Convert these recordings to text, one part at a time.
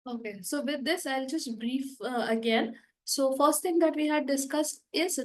Okay, so with this, I'll just brief again. So first thing that we had discussed is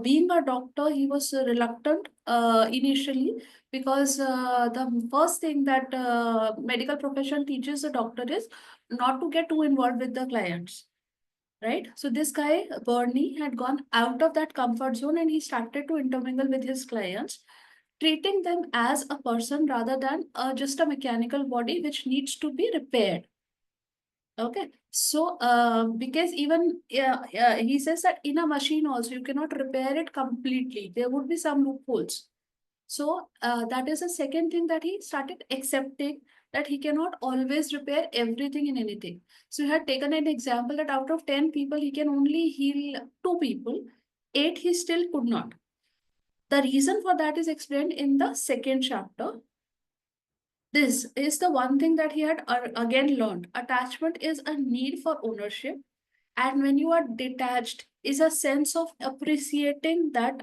being a doctor, he was reluctant initially because the first thing that medical profession teaches a doctor is not to get too involved with the clients, right? So this guy, Bernie, had gone out of that comfort zone and he started to intermingle with his clients, treating them as a person rather than just a mechanical body which needs to be repaired. Okay, so because even he says that in a machine also you cannot repair it completely. There would be some loopholes. So that is the second thing that he started accepting, that he cannot always repair everything in anything. So he had taken an example that out of 10 people, he can only heal 2 people, 8 he still could not. The reason for that is explained in the second chapter. This is the one thing that he had again learned. Attachment is a need for ownership, and when you are detached, is a sense of appreciating that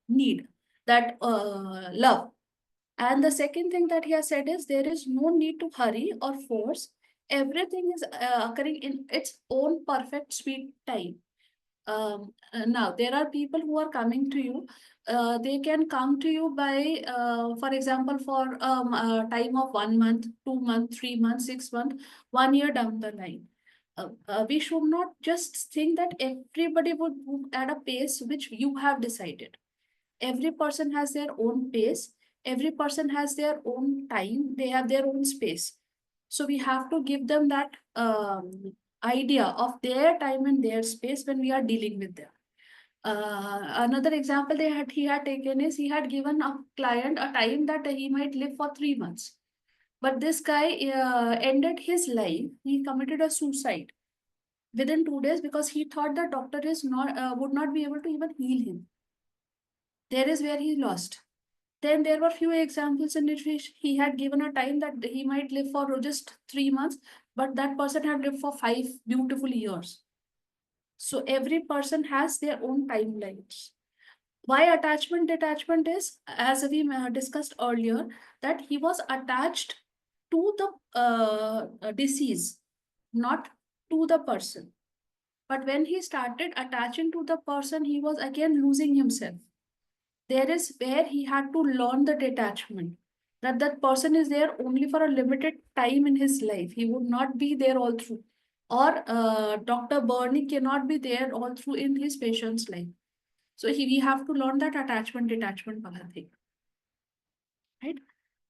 need, that love. And the second thing that he has said is there is no need to hurry or force. Everything is occurring in its own perfect sweet time. Now there are people who are coming to you. They can come to you by for example, for time of 1 month, 2 month, 3 months, 6 month, 1 year down the line. We should not just think that everybody would move at a pace which you have decided. Every person has their own pace. Every person has their own time. They have their own space. So we have to give them that idea of their time and their space when we are dealing with them. Another example he had taken is he had given a client a time that he might live for 3 months. But this guy ended his life. He committed a suicide within 2 days because he thought the doctor is not would not be able to even heal him. There is where he lost. Then there were few examples in which he had given a time that he might live for just 3 months, but that person had lived for 5 beautiful years. So every person has their own timelines. Why attachment detachment is, as we discussed earlier, that he was attached to the disease, not to the person. But when he started attaching to the person, he was again losing himself. There is where he had to learn the detachment, that that person is there only for a limited time in his life. He would not be there all through, or Dr. Burney cannot be there all through in his patient's life. So we have to learn that attachment detachment wala thing, right?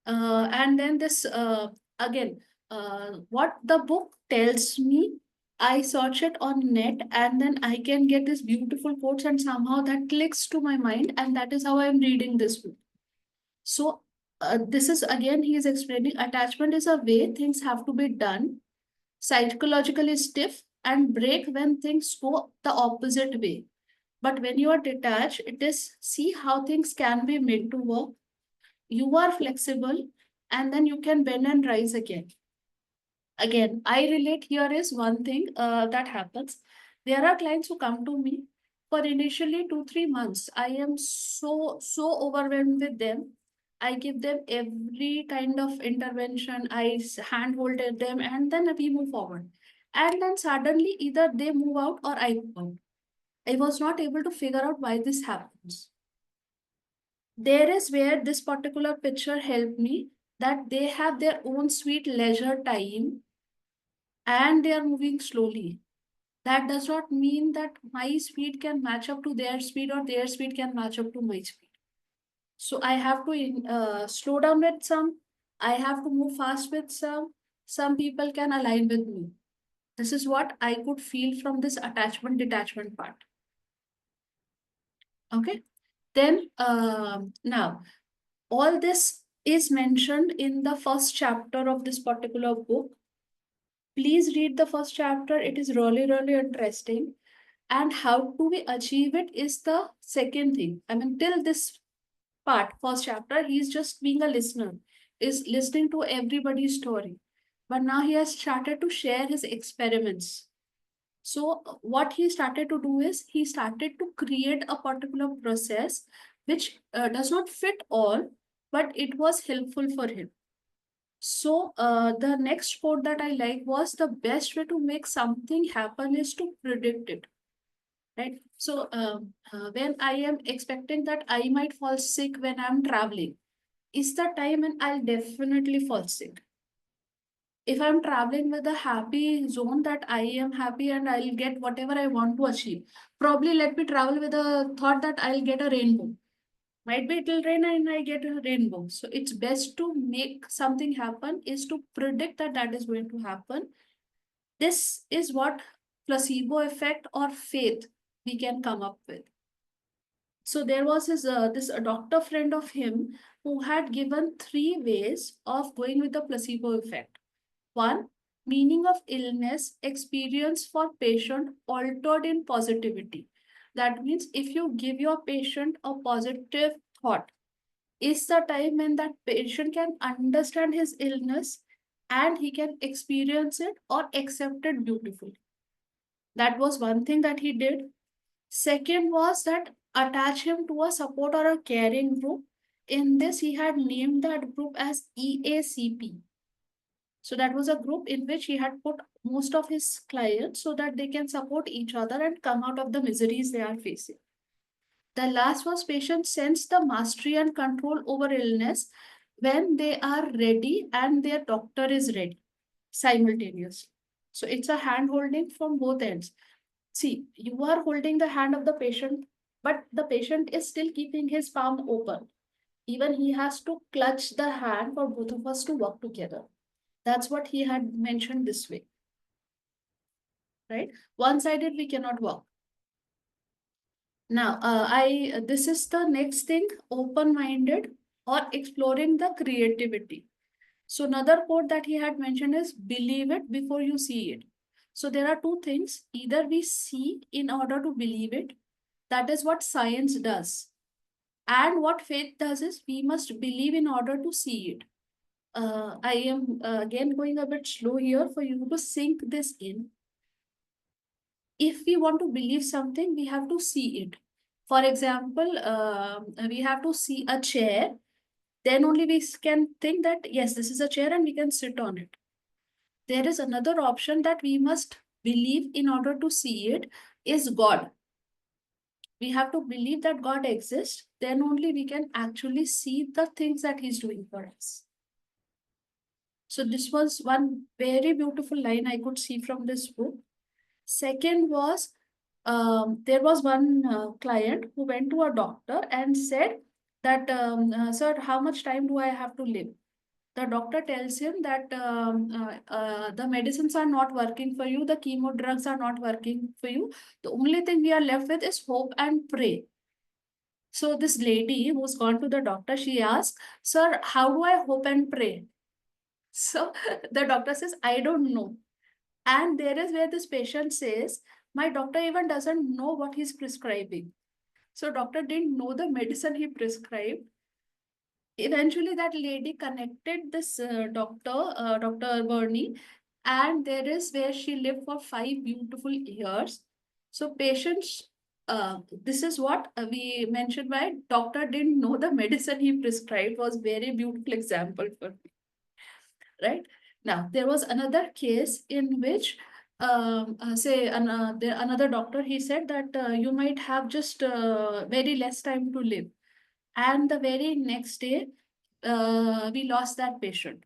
And then this again, what the book tells me, I search it on net and then I can get this beautiful quotes and somehow that clicks to my mind, and that is how I'm reading this book. So this is again, he is explaining attachment is a way things have to be done, psychologically stiff, and break when things go the opposite way. But when you are detached, it is see how things can be made to work. You are flexible, and then you can bend and rise again. Again, I relate here is one thing that happens. There are clients who come to me for initially 2, 3 months. I am so overwhelmed with them. I give them every kind of intervention. I handholded them, and then we move forward. And then suddenly, either they move out or I move out. I was not able to figure out why this happens. There is where this particular picture helped me, that they have their own sweet leisure time and they are moving slowly. That does not mean that my speed can match up to their speed or their speed can match up to my speed. So I have to slow down with some, I have to move fast with some. Some people can align with me. This is what I could feel from this attachment detachment part. Okay. Then now all this is mentioned in the first chapter of this particular book. Please read the first chapter. It is really, really interesting. And how do we achieve it is the second thing. I mean, till this part, first chapter, he's just being a listener, is listening to everybody's story. But now he has started to share his experiments. So, what he started to do is he started to create a particular process which does not fit all, but it was helpful for him. So the next quote that I like was, the best way to make something happen is to predict it. Right. So when I am expecting that I might fall sick when I'm traveling, is the time when I'll definitely fall sick. If I'm traveling with a happy zone that I am happy and I'll get whatever I want to achieve, probably let me travel with a thought that I'll get a rainbow. Might be it'll rain and I get a rainbow. So it's best to make something happen is to predict that that is going to happen. This is what placebo effect or faith we can come up with. So there was this a doctor friend of him who had given three ways of going with the placebo effect. One, meaning of illness experience for patient altered in positivity. That means if you give your patient a positive thought, is the time when that patient can understand his illness and he can experience it or accept it beautifully. That was one thing that he did. Second was that attach him to a support or a caring group. In this, he had named that group as EACP. So that was a group in which he had put most of his clients so that they can support each other and come out of the miseries they are facing. The last was patients sense the mastery and control over illness when they are ready and their doctor is ready simultaneously. So it's a hand holding from both ends. See, you are holding the hand of the patient, but the patient is still keeping his palm open. Even he has to clutch the hand for both of us to work together. That's what he had mentioned this way, right? One-sided, we cannot work. Now, this is the next thing, open-minded or exploring the creativity. So another quote that he had mentioned is, believe it before you see it. So there are two things. Either we see in order to believe it. That is what science does. And what faith does is we must believe in order to see it. I am again going a bit slow here for you to sink this in. If we want to believe something, we have to see it. For example, we have to see a chair, then only we can think that, yes, this is a chair and we can sit on it. There is another option that we must believe in order to see it is God. We have to believe that God exists, then only we can actually see the things that He's doing for us. So this was one very beautiful line I could see from this book. Second was, there was one client who went to a doctor and said that, sir, how much time do I have to live? The doctor tells him that the medicines are not working for you, the chemo drugs are not working for you. The only thing we are left with is hope and pray. So this lady who's gone to the doctor, she asked, sir, how do I hope and pray? So the doctor says, I don't know. And there is where this patient says, my doctor even doesn't know what he's prescribing. So doctor didn't know the medicine he prescribed. Eventually that lady connected this Dr. Bernie, and there is where she lived for 5 beautiful years. So patients, this is what we mentioned by doctor didn't know the medicine he prescribed was very beautiful example for me, right? Now, there was another case in which, another doctor, he said that you might have just very less time to live. And the very next day, we lost that patient.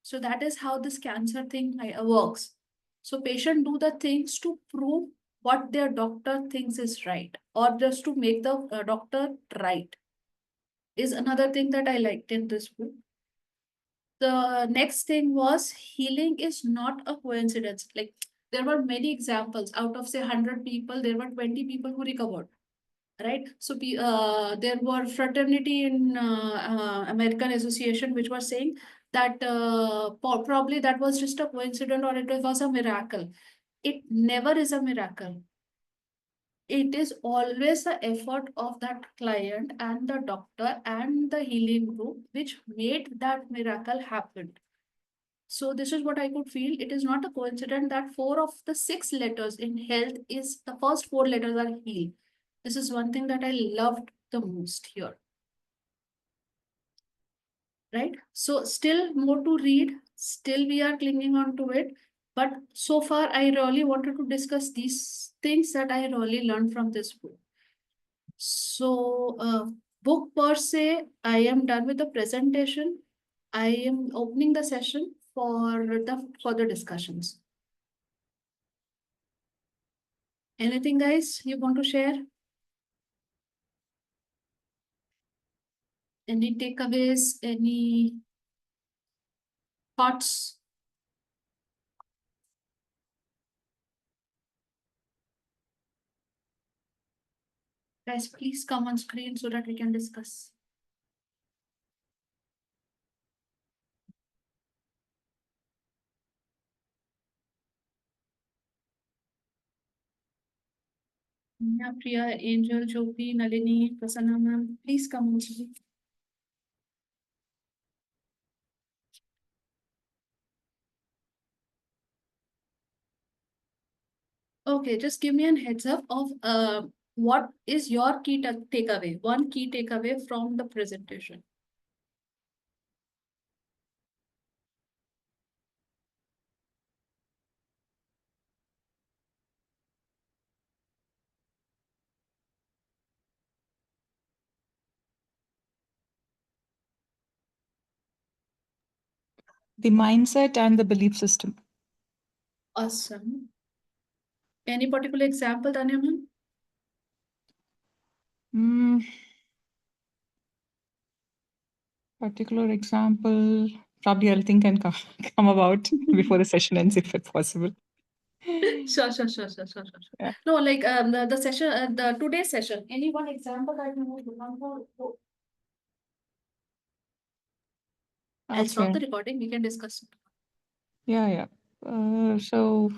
So that is how this cancer thing works. So patient do the things to prove what their doctor thinks is right, or just to make the doctor right, is another thing that I liked in this book. The next thing was, healing is not a coincidence. Like, there were many examples. Out of say 100 people, there were 20 people who recovered, right? So there were fraternity in American Association which was saying that probably that was just a coincidence or it was a miracle. It never is a miracle. It is always the effort of that client and the doctor and the healing group which made that miracle happen. So this is what I could feel. It is not a coincidence that 4 of the 6 letters in health is the first 4 letters are heal. This is one thing that I loved the most here. right? So still more to read, still we are clinging on to it. But so far, I really wanted to discuss these things that I really learned from this book. So, book per se, I am done with the presentation. I am opening the session for the further discussions. Anything, guys, you want to share? Any takeaways? Any thoughts? Guys, please come on screen so that we can discuss. Yeah, Priya, Angel, Jyoti, Nalini, Prasanna ma'am, please come on screen. Okay, just give me a heads up of what is your key takeaway, one key takeaway from the presentation. The mindset and the belief system. Awesome. Any particular example, Tanya ma'am? Mm, particular example, probably I'll think and come about before the session ends if it's possible. Sure. Yeah. No, like the session, the today's session. Any one example that you would want to? I'll stop Okay. the recording. We can discuss. Yeah. So